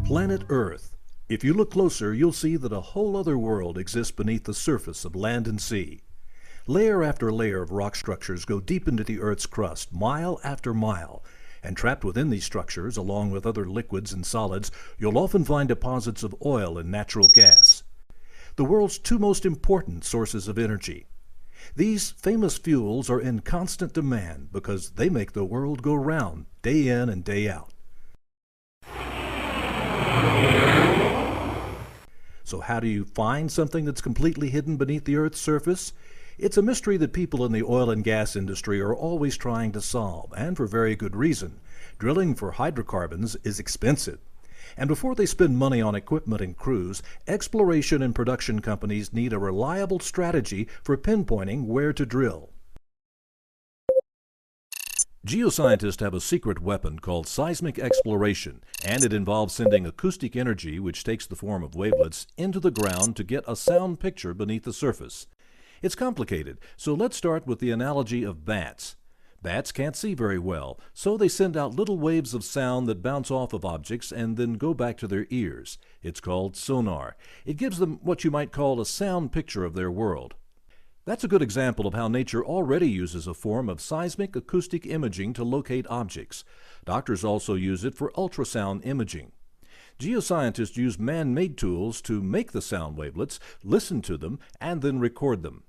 Planet Earth. If you look closer, you'll see that a whole other world exists beneath the surface of land and sea. Layer after layer of rock structures go deep into the Earth's crust, mile after mile. And trapped within these structures, along with other liquids and solids, you'll often find deposits of oil and natural gas, the world's two most important sources of energy. These famous fuels are in constant demand because they make the world go round, day in and day out. So how do you find something that's completely hidden beneath the Earth's surface? It's a mystery that people in the oil and gas industry are always trying to solve, and for very good reason. Drilling for hydrocarbons is expensive. And before they spend money on equipment and crews, exploration and production companies need a reliable strategy for pinpointing where to drill. Geoscientists have a secret weapon called seismic exploration, and it involves sending acoustic energy, which takes the form of wavelets, into the ground to get a sound picture beneath the surface. It's complicated, so let's start with the analogy of bats. Bats can't see very well, so they send out little waves of sound that bounce off of objects and then go back to their ears. It's called sonar. It gives them what you might call a sound picture of their world. That's a good example of how nature already uses a form of seismic acoustic imaging to locate objects. Doctors also use it for ultrasound imaging. Geoscientists use man-made tools to make the sound wavelets, listen to them, and then record them.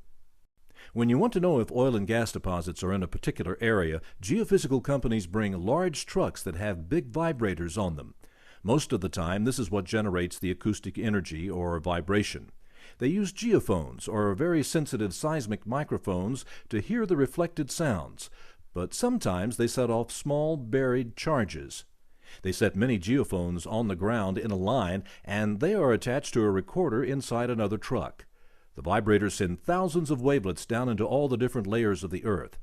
When you want to know if oil and gas deposits are in a particular area, geophysical companies bring large trucks that have big vibrators on them. Most of the time, this is what generates the acoustic energy or vibration. They use geophones, or very sensitive seismic microphones, to hear the reflected sounds, but sometimes they set off small buried charges. They set many geophones on the ground in a line, and they are attached to a recorder inside another truck. The vibrators send thousands of wavelets down into all the different layers of the Earth.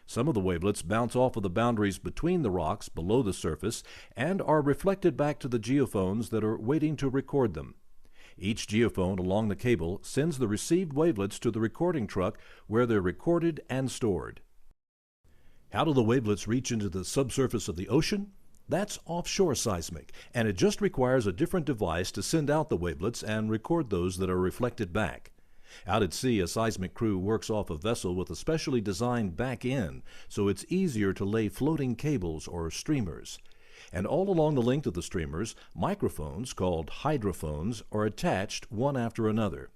Some of the wavelets bounce off of the boundaries between the rocks below the surface and are reflected back to the geophones that are waiting to record them. Each geophone along the cable sends the received wavelets to the recording truck where they're recorded and stored. How do the wavelets reach into the subsurface of the ocean? That's offshore seismic, and it just requires a different device to send out the wavelets and record those that are reflected back. Out at sea, a seismic crew works off a vessel with a specially designed back end, so it's easier to lay floating cables or streamers. And all along the length of the streamers, microphones, called hydrophones, are attached one after another.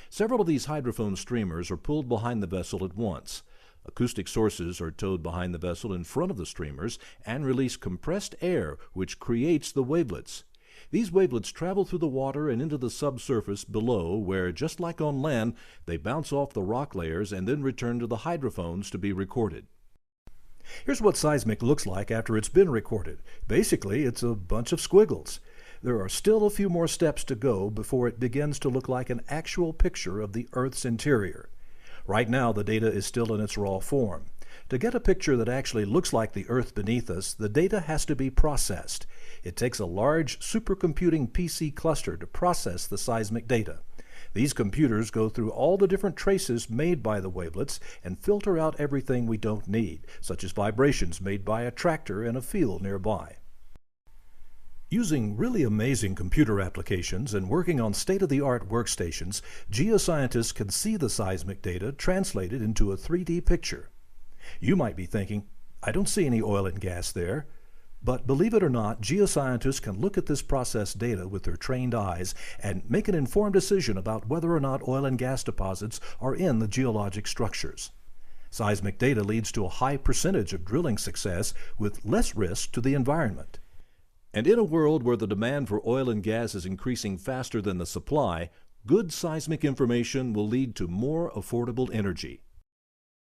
Several of these hydrophone streamers are pulled behind the vessel at once. Acoustic sources are towed behind the vessel in front of the streamers and release compressed air, which creates the wavelets. These wavelets travel through the water and into the subsurface below, where, just like on land, they bounce off the rock layers and then return to the hydrophones to be recorded. Here's what seismic looks like after it's been recorded. Basically, it's a bunch of squiggles. There are still a few more steps to go before it begins to look like an actual picture of the Earth's interior. Right now, the data is still in its raw form. To get a picture that actually looks like the Earth beneath us, the data has to be processed. It takes a large supercomputing PC cluster to process the seismic data. These computers go through all the different traces made by the wavelets and filter out everything we don't need, such as vibrations made by a tractor in a field nearby. Using really amazing computer applications and working on state-of-the-art workstations, geoscientists can see the seismic data translated into a 3D picture. You might be thinking, I don't see any oil and gas there. But believe it or not, geoscientists can look at this processed data with their trained eyes and make an informed decision about whether or not oil and gas deposits are in the geologic structures. Seismic data leads to a high percentage of drilling success with less risk to the environment. And in a world where the demand for oil and gas is increasing faster than the supply, good seismic information will lead to more affordable energy.